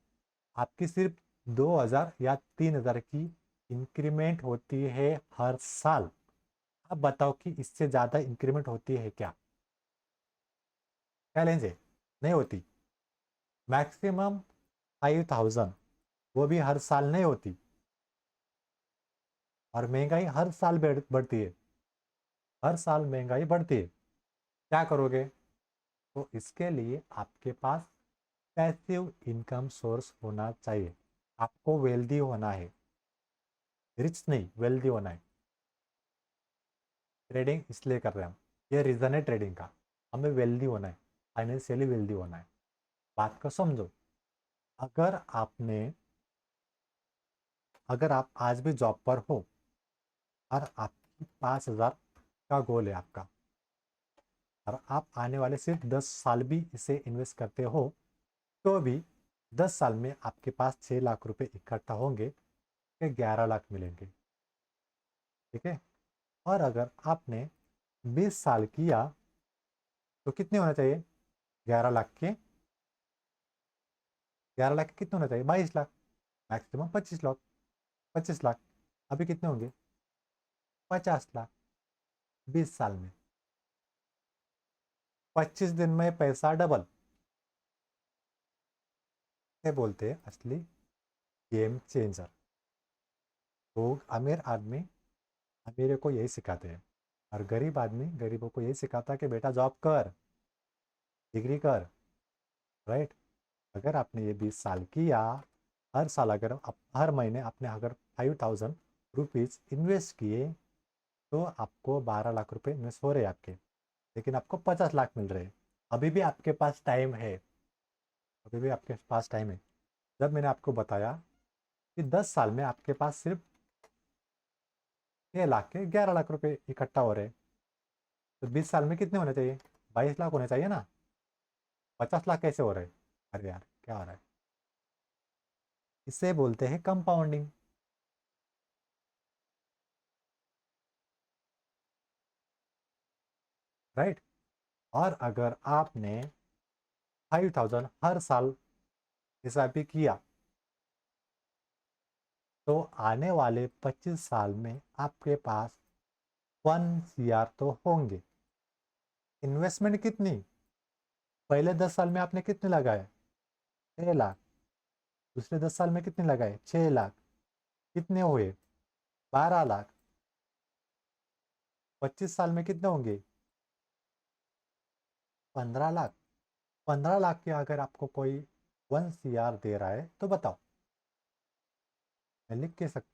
[SPEAKER 1] आपकी सिर्फ 2,000 या 3,000 की इंक्रीमेंट होती है हर साल। अब बताओ कि इससे ज़्यादा इंक्रीमेंट होती है क्या? चैलेंज है, नहीं होती। मैक्सिमम 5,000, वो भी हर साल नहीं होती। और महंगाई हर साल बढ़ती है, हर साल महंगाई बढ़ती है। क्या करोगे? तो इसके लिए आपके पास पैसिव इनकम सोर्स होना चाहिए। आपको वेल्दी होना है, रिच नहीं, वेल्दी होना है। ट्रेडिंग इसलिए कर रहे हैं हम, ये रीज़न है ट्रेडिंग का। हमें वेल्दी होना है, फाइनेंशियली वेल्दी होना है। बात को समझो। अगर आपने अगर आप आज भी जॉब पर हो और आपकी 5,000 का गोल है आपका, और आप आने वाले सिर्फ 10 साल भी इसे इन्वेस्ट करते हो, तो भी 10 साल में आपके पास 6 लाख रुपए इकट्ठा होंगे, फिर 11 लाख मिलेंगे। ठीक है। और अगर आपने 20 साल किया तो कितने होना चाहिए? 11 लाख के 11 लाख के कितने होना चाहिए? 22 लाख। मैक्सिमम 25 लाख। 25 लाख। अभी कितने होंगे? 50 लाख। 20 साल में 25 दिन में पैसा डबल। ये बोलते हैं असली गेम चेंजर। तो अमीर आदमी अमीर को यही सिखाते हैं, और गरीब आदमी गरीबों को यही सिखाता है कि बेटा जॉब कर, डिग्री कर। राइट। अगर आपने ये 20 साल किया, हर साल अगर आप हर महीने आपने अगर 5,000 रुपीज़ इन्वेस्ट किए, तो आपको 12 लाख रुपए इन्वेस्ट हो रहे हैं आपके, लेकिन आपको 50 लाख मिल रहे हैं। अभी भी आपके पास टाइम है, अभी भी आपके पास टाइम है। जब मैंने आपको बताया कि 10 साल में आपके पास सिर्फ 6 लाख के 11 लाख रुपए इकट्ठा हो रहे हैं, तो 20 साल में कितने होने चाहिए? 22 लाख होने चाहिए ना। 50 लाख कैसे हो रहे हैं? अरे यार क्या हो रहा है, इसे बोलते हैं कंपाउंडिंग। राइट। और अगर आपने 5,000 हर साल एसआईपी किया, तो आने वाले 25 साल में आपके पास 1 CR तो होंगे। इन्वेस्टमेंट कितनी, पहले 10 साल में आपने कितने लगाए, 6 लाख। दूसरे 10 साल में कितने लगाए, 6 लाख। कितने हुए, 12 लाख। 25 साल में कितने होंगे, 15 लाख। 15 लाख के अगर आपको कोई 1 CR दे रहा है तो बताओ, मैं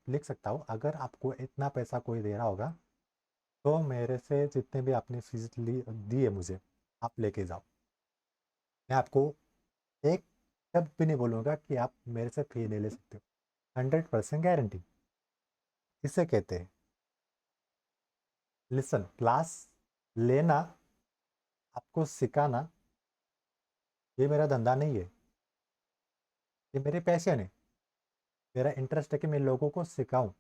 [SPEAKER 1] लिख सकता हूँ, अगर आपको इतना पैसा कोई दे रहा होगा तो मेरे से जितने भी आपने फीस दी है मुझे, आप लेके जाओ। मैं आपको एक शब्द भी नहीं बोलूँगा कि आप मेरे से फी नहीं ले सकते हो। 100% गारंटी। इसे कहते हैं, लिसन, क्लास लेना, आपको सिखाना, ये मेरा धंधा नहीं है, ये मेरे पैशन है। मेरा इंटरेस्ट है कि मैं लोगों को सिखाऊं,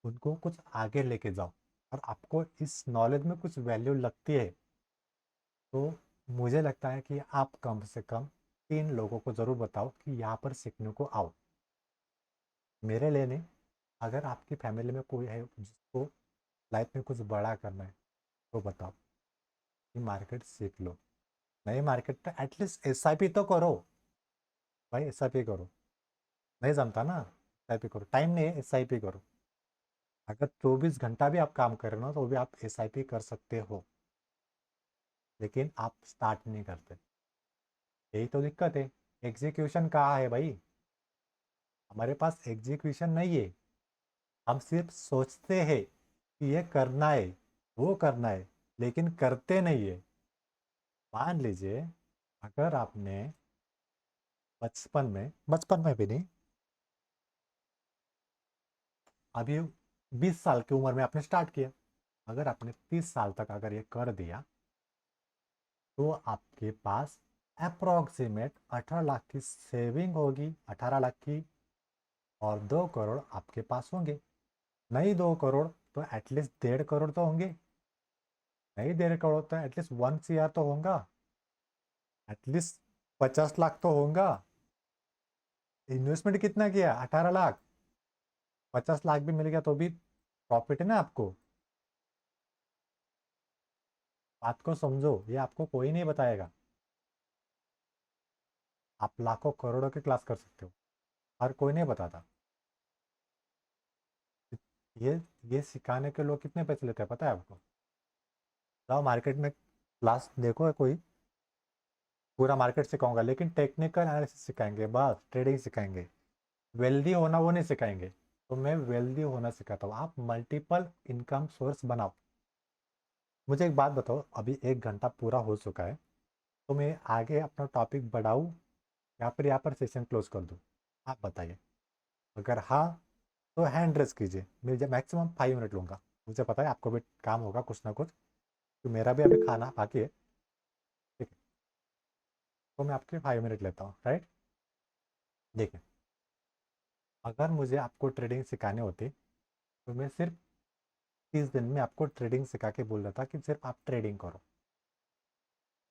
[SPEAKER 1] उनको कुछ आगे लेके जाऊं। और आपको इस नॉलेज में कुछ वैल्यू लगती है तो मुझे लगता है कि आप कम से कम 3 लोगों को ज़रूर बताओ कि यहाँ पर सीखने को आओ। मेरे लिए नहीं, अगर आपकी फैमिली में कोई है जिसको लाइफ में कुछ बड़ा करना है तो बताओ कि मार्केट सीख लो। नई मार्केट पे एटलीस्ट एसआईपी तो करो। भाई एसआईपी करो, नहीं जमता ना, एसआईपी करो, टाइम नहीं है एसआईपी करो। अगर 24 घंटा भी आप काम कर रहे हो ना तो भी आप एसआईपी कर सकते हो, लेकिन आप स्टार्ट नहीं करते। यही तो दिक्कत है। एग्जीक्यूशन कहाँ है भाई, हमारे पास एग्जीक्यूशन नहीं है। हम सिर्फ सोचते हैं कि ये करना है, वो करना है, लेकिन करते नहीं है। मान लीजिए, अगर आपने बचपन में भी नहीं, अभी 20 साल की उम्र में आपने स्टार्ट किया, अगर आपने 30 साल तक अगर ये कर दिया तो आपके पास अप्रोक्सीमेट 18 लाख की सेविंग होगी, 18 लाख की। और 2 करोड़ आपके पास होंगे। नहीं 2 करोड़ तो एटलीस्ट 1.5 करोड़ तो होंगे। नहीं 1.5 करोड़ तो एटलीस्ट 1 CR तो होगा। एटलीस्ट 50 लाख तो होगा। इन्वेस्टमेंट कितना किया, 18 लाख। 50 लाख भी मिल गया तो भी प्रॉफिट है ना आपको। बात को समझो, ये आपको कोई नहीं बताएगा। आप लाखों करोड़ों की क्लास कर सकते हो, हर कोई नहीं बताता। ये ये सिखाने के लोग कितने पैसे लेते हैं पता है आपको। जाओ मार्केट में क्लास देखो, कोई पूरा मार्केट सिखाऊंगा लेकिन टेक्निकल एनालिसिस सिखाएंगे, बस ट्रेडिंग सिखाएंगे। वेल्दी होना वो नहीं सिखाएंगे। तो मैं वेल्दी होना सिखाता हूँ, आप मल्टीपल इनकम सोर्स बनाओ। मुझे एक बात बताओ, अभी 1 घंटा पूरा हो चुका है, तो मैं आगे अपना टॉपिक बढ़ाऊँ या फिर यहाँ पर सेशन क्लोज कर दूँ, आप बताइए। अगर हाँ तो हैंड रेस कीजिए, मैं मैक्सिमम 5 मिनट लूँगा। मुझे पता है आपको भी काम होगा कुछ ना कुछ, तो मेरा भी अभी खाना बाकी है। ठीक है, तो मैं आपके 5 मिनट लेता हूँ, राइट। देखिए, अगर मुझे आपको ट्रेडिंग सिखानी होती तो मैं सिर्फ 30 दिन में आपको ट्रेडिंग सिखा के बोल रहा था कि सिर्फ आप ट्रेडिंग करो।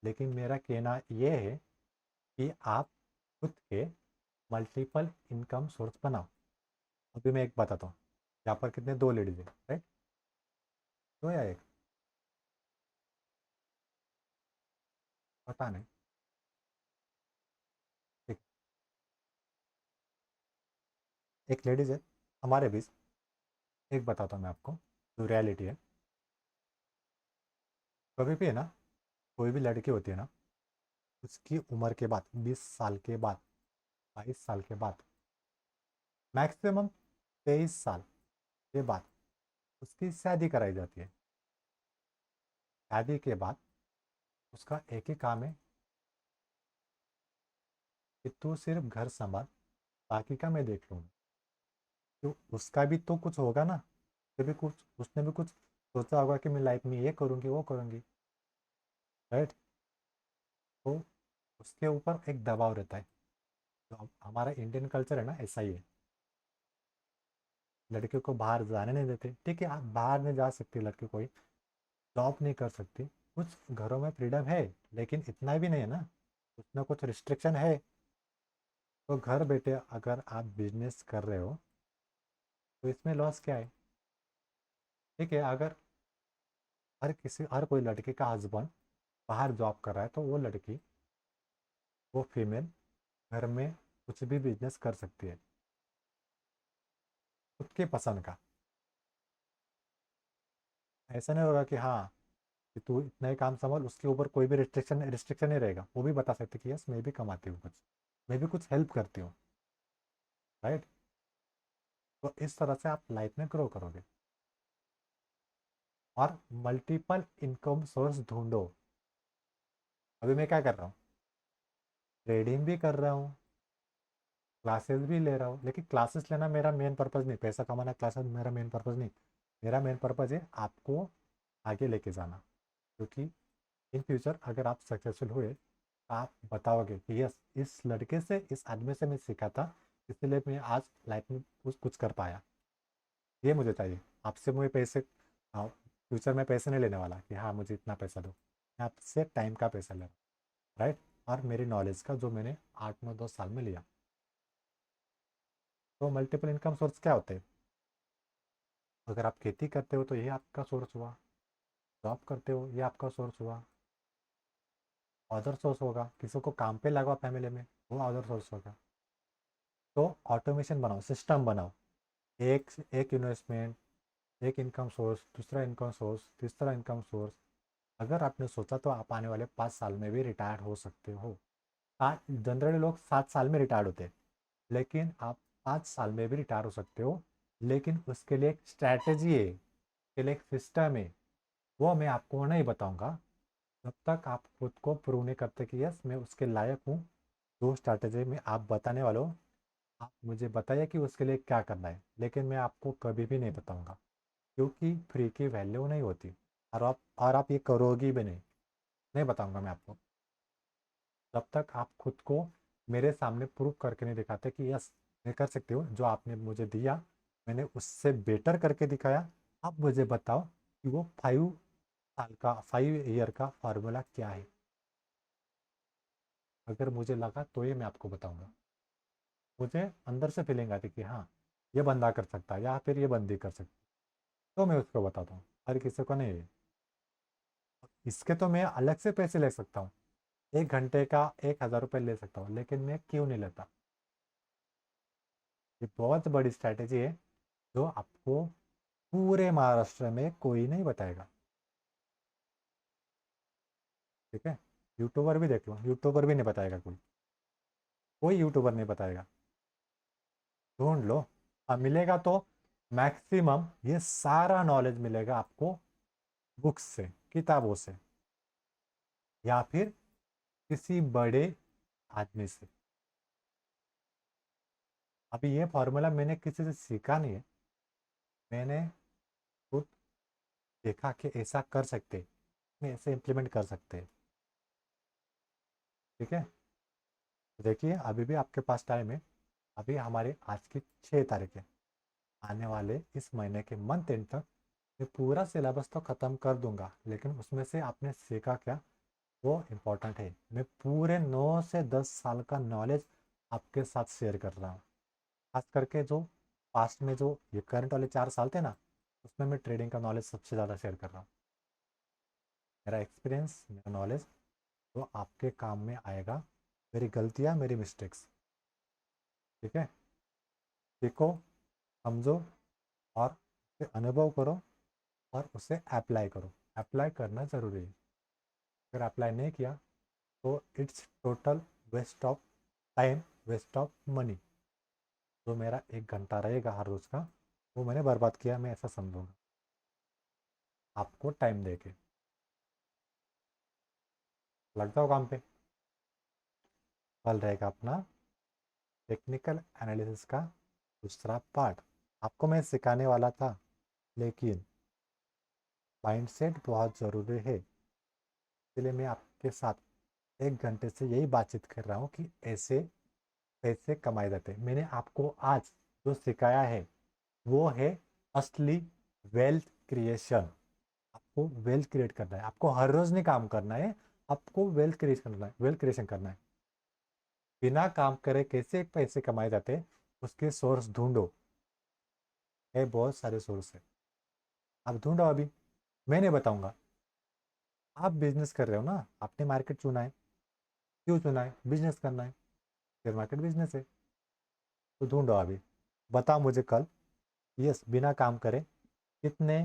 [SPEAKER 1] लेकिन मेरा कहना यह है कि आप खुद के मल्टीपल इनकम सोर्स बनाओ। अभी मैं एक बताता हूँ, यहाँ पर कितने, 2 लेडीज है, राइट। दो या एक, पता नहीं। ठीक, एक लेडीज है हमारे बीच। एक बताता हूँ मैं आपको, जो रियलिटी है। कभी भी है ना, कोई भी लड़की होती है ना, उसकी उम्र के बाद 20 साल के बाद, 22 साल के बाद, मैक्सिमम 23 साल के बाद उसकी शादी कराई जाती है। शादी के बाद उसका एक ही काम है कि तू सिर्फ घर संभाल, बाकी का मैं देख लूँगा। तो उसका भी तो कुछ होगा ना, उसने भी कुछ सोचा होगा कि मैं लाइफ में ये करूँगी वो करूँगी, राइट। तो उसके ऊपर एक दबाव रहता है तो हमारा इंडियन कल्चर है ना, ऐसा ही है। लड़कियों को बाहर जाने नहीं देते, ठीक है, आप बाहर नहीं जा सकती लड़की, कोई जॉब नहीं कर सकती, कुछ घरों में फ्रीडम है, लेकिन इतना भी नहीं है ना, कुछ ना कुछ रिस्ट्रिक्शन है। तो घर बैठे अगर आप बिजनेस कर रहे हो तो इसमें लॉस क्या है? ठीक है, अगर हर कोई लड़के का हस्बैंड बाहर जॉब कर रहा है तो वो लड़की, वो फीमेल घर में कुछ भी बिजनेस कर सकती है खुद के पसंद का। ऐसा नहीं होगा कि हाँ कि तू इतना ही काम संभाल, उसके ऊपर कोई भी रिस्ट्रिक्शन रिस्ट्रिक्शन नहीं रहेगा, वो भी बता सकती कि यस मैं भी कमाती हूँ कुछ, मैं भी कुछ हेल्प करती हूँ। राइट। तो इस तरह से आप लाइफ में ग्रो करोगे। और मल्टीपल इनकम सोर्स ढूंढो। अभी मैं क्या कर रहा हूँ? ट्रेडिंग भी कर रहा हूँ, क्लासेस भी ले रहा हूँ, लेकिन क्लासेस लेना मेरा मेन पर्पज़ नहीं, पैसा कमाना क्लासेस मेरा मेन पर्पज़ नहीं। मेरा मेन पर्पज़ है आपको आगे लेके जाना। क्योंकि इन फ्यूचर अगर आप सक्सेसफुल हुए तो आप बताओगे कि यस इस लड़के से, इस आदमी से मैं सीखा था, इसलिए मैं आज लाइफ में कुछ कुछ कर पाया। ये मुझे चाहिए। आपसे मुझे पैसे, फ्यूचर में पैसे नहीं लेने वाला कि हाँ मुझे इतना पैसा दो, मैं आपसे टाइम का पैसा ले रहा हूँ। राइट। और मेरी नॉलेज का जो मैंने 8 9 10 साल में लिया। तो मल्टीपल इनकम सोर्स क्या होते हैं? अगर आप खेती करते हो तो ये आपका सोर्स हुआ, जॉब करते हो ये आपका सोर्स हुआ, अदर सोर्स होगा किसी को काम पे लगा फैमिली में, वो अदर सोर्स होगा। तो ऑटोमेशन बनाओ, सिस्टम बनाओ। एक एक इन्वेस्टमेंट, एक इनकम सोर्स, दूसरा इनकम सोर्स, तीसरा इनकम सोर्स। अगर आपने सोचा तो आप आने वाले 5 साल में भी रिटायर हो सकते हो। जनरली लोग 7 साल में रिटायर होते हैं, लेकिन आप 5 साल में भी रिटायर हो सकते हो। लेकिन उसके लिए एक स्ट्रैटेजी है, उसके लिए एक सिस्टम है, वो मैं आपको नहीं बताऊंगा जब तक आप खुद को प्रूव नहीं करते कि यस मैं उसके लायक हूँ। जो स्ट्रैटेजी में आप बताने वाले हो, आप मुझे बताइए कि उसके लिए क्या करना है, लेकिन मैं आपको कभी भी नहीं बताऊंगा। क्योंकि फ्री की वैल्यू नहीं होती। और आप ये करोगी भी नहीं, नहीं बताऊंगा मैं आपको जब तक आप खुद को मेरे सामने प्रूव करके नहीं दिखाते कि यस मैं कर सकती हूँ, जो आपने मुझे दिया मैंने उससे बेटर करके दिखाया। अब मुझे बताओ कि वो 5 साल का, 5 ईयर का फार्मूला क्या है। अगर मुझे लगा तो ये मैं आपको बताऊंगा। मुझे अंदर से फीलिंग आती कि हाँ ये बंदा कर सकता है या फिर ये बंदी कर सकती है, तो मैं उसको बताता हूँ। हर किसी को नहीं। इसके तो मैं अलग से पैसे ले सकता हूँ, 1 घंटे का 1,000 रुपये ले सकता हूँ, लेकिन मैं क्यों नहीं लेता? ये बहुत बड़ी स्ट्रैटेजी है जो आपको पूरे महाराष्ट्र में कोई नहीं बताएगा। ठीक है। यूट्यूबर भी देख लो, यूट्यूबर भी नहीं बताएगा कोई, कोई यूट्यूबर नहीं बताएगा। ढूंढ लो। मिलेगा तो मैक्सिमम ये सारा नॉलेज मिलेगा आपको बुक्स से, किताबों से, या फिर किसी बड़े आदमी से। अभी ये फॉर्मूला मैंने किसी से सीखा नहीं है, मैंने खुद देखा कि ऐसा कर सकते, मैं ऐसे इम्प्लीमेंट कर सकते हैं। ठीक है। तो देखिए अभी भी आपके पास टाइम है। अभी हमारे आज की 6 तारीख है। आने वाले इस महीने के मंथ एंड तक मैं पूरा सिलेबस तो ख़त्म कर दूंगा, लेकिन उसमें से आपने सीखा क्या वो इम्पोर्टेंट है। मैं पूरे 9 से 10 साल का नॉलेज आपके साथ शेयर कर रहा हूँ। खास करके जो पास्ट में जो ये करंट वाले 4 साल थे ना, उसमें मैं ट्रेडिंग का नॉलेज सबसे ज़्यादा शेयर कर रहा हूँ। मेरा एक्सपीरियंस, मेरा नॉलेज वो आपके काम में आएगा। मेरी गलतियाँ, मेरी मिस्टेक्स। ठीक है। सीखो, समझो, और उसे अनुभव करो, और उसे अप्लाई करो। अप्लाई करना ज़रूरी है। अगर अप्लाई नहीं किया तो it's total waste of time, waste of money. जो मेरा 1 घंटा रहेगा हर रोज़ का, वो मैंने बर्बाद किया, मैं ऐसा समझूंगा आपको टाइम दे के। लग जाओ काम पे। कल रहेगा अपना टेक्निकल एनालिसिस का दूसरा पार्ट। आपको मैं सिखाने वाला था, लेकिन माइंडसेट बहुत ज़रूरी है। इसलिए मैं आपके साथ 1 घंटे से यही बातचीत कर रहा हूँ कि ऐसे पैसे कमाए जाते हैं। मैंने आपको आज जो सिखाया है वो है असली वेल्थ क्रिएशन। आपको वेल्थ क्रिएट करना है, आपको हर रोज नहीं काम करना है, आपको वेल्थ क्रिएट करना है, वेल्थ क्रिएशन करना है। बिना काम करे कैसे पैसे कमाए जाते हैं, उसके सोर्स ढूंढो। है बहुत सारे सोर्स है, आप ढूंढो। अभी मैं नहीं बताऊंगा। आप बिजनेस कर रहे हो ना, आपने मार्केट चुना है। क्यों चुना है? बिजनेस करना है। शेयर मार्केट बिजनेस है, तो ढूंढो अभी। बताओ मुझे कल, यस, बिना काम करे कितने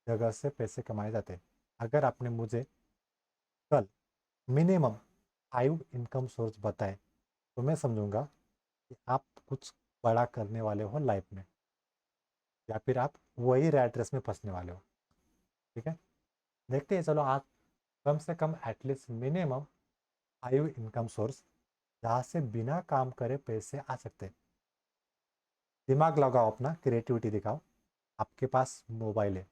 [SPEAKER 1] जगह से पैसे कमाए जाते हैं। अगर आपने मुझे कल मिनिमम 5 इनकम सोर्स बताए तो मैं समझूंगा कि आप कुछ बड़ा करने वाले हो लाइफ में, या फिर आप वही रैट रेस में फंसने वाले हो। ठीक है, देखते हैं। चलो आज कम से कम एटलीस्ट मिनिमम 5 इनकम सोर्स जहाँ से बिना काम करे पैसे आ सकते हैं। दिमाग लगाओ, अपना क्रिएटिविटी दिखाओ। आपके पास मोबाइल है,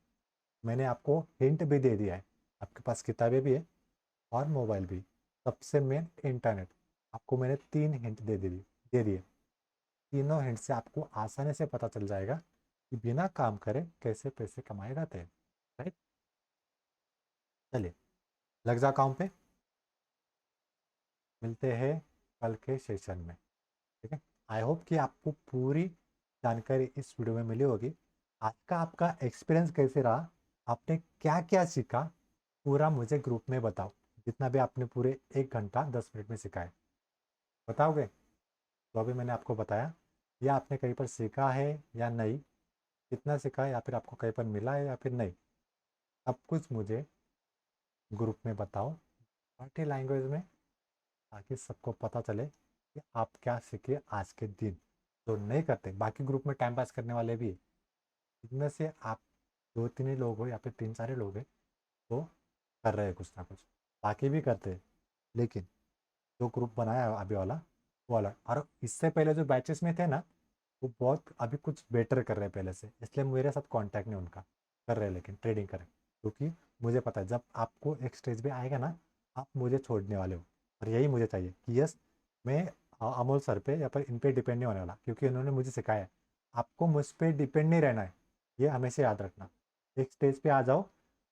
[SPEAKER 1] मैंने आपको हिंट भी दे दिया है। आपके पास किताबें भी है और मोबाइल भी, सबसे मेन इंटरनेट। आपको मैंने 3 हिंट दे दिए। तीनों हिंट से आपको आसानी से पता चल जाएगा कि बिना काम करे कैसे पैसे कमाए जाते हैं। राइट, चलिए लग जा काम पे। मिलते हैं कल के सेशन में। ठीक है, आई होप कि आपको पूरी जानकारी इस वीडियो में मिली होगी। आज का आपका एक्सपीरियंस कैसे रहा, आपने क्या क्या सीखा, पूरा मुझे ग्रुप में बताओ। जितना भी आपने पूरे 1 घंटा 10 मिनट में सीखा है, बताओगे? तो अभी मैंने आपको बताया, या आपने कहीं पर सीखा है या नहीं, कितना सीखा है, या फिर आपको कहीं पर मिला है या फिर नहीं, सब कुछ मुझे ग्रुप में बताओ मराठी लैंग्वेज में, ताकि सबको पता चले कि आप क्या सीखे आज के दिन। जो नहीं करते, बाकी ग्रुप में टाइम पास करने वाले भी है, इनमें से आप 2-3 ही लोग हो या फिर 3 सारे लोग हैं तो कर रहे हैं कुछ ना कुछ, बाकी भी करते हैं। लेकिन जो ग्रुप बनाया है अभी वाला, वो वाला, और इससे पहले जो बैचेस में थे ना, वो बहुत अभी कुछ बेटर कर रहे हैं पहले से, इसलिए मेरे साथ कांटेक्ट नहीं उनका। कर रहे हैं लेकिन ट्रेडिंग करें, क्योंकि मुझे पता है जब आपको एक स्टेज पे आएगा ना, आप मुझे छोड़ने वाले हो। और यही मुझे चाहिए कि यस, मैं अमोल सर पे या फिर इन पे डिपेंड नहीं होने वाला, क्योंकि इन्होंने मुझे सिखाया है आपको मुझ पर डिपेंड नहीं रहना है। ये हमेशा याद रखना। एक स्टेज पे आ जाओ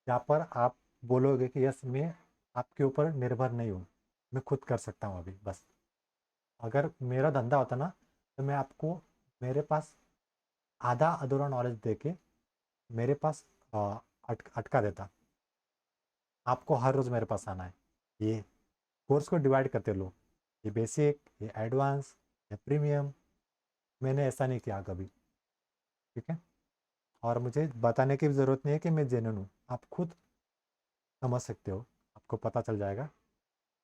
[SPEAKER 1] जहाँ पर आप बोलोगे कि यस, मैं आपके ऊपर निर्भर नहीं हूँ, मैं खुद कर सकता हूँ अभी बस। अगर मेरा धंधा होता ना, तो मैं आपको मेरे पास आधा अधूरा नॉलेज दे के मेरे पास अटका देता। आपको हर रोज़ मेरे पास आना है। ये कोर्स को डिवाइड करते लो, ये बेसिक, ये एडवांस, ये प्रीमियम। मैंने ऐसा नहीं किया कभी। ठीक है, और मुझे बताने की भी ज़रूरत नहीं है कि मैं जेन्युइन हूँ, आप खुद समझ सकते हो। आपको पता चल जाएगा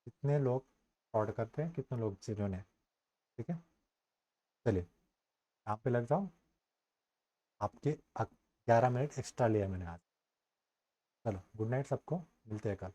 [SPEAKER 1] कितने लोग फ्रॉड करते हैं, कितने लोग जेन्युइन है। ठीक है, चलिए यहाँ पे लग जाओ। आपके 11 मिनट एक्स्ट्रा लिया मैंने आज। चलो गुड नाइट सबको, मिलते हैं कल।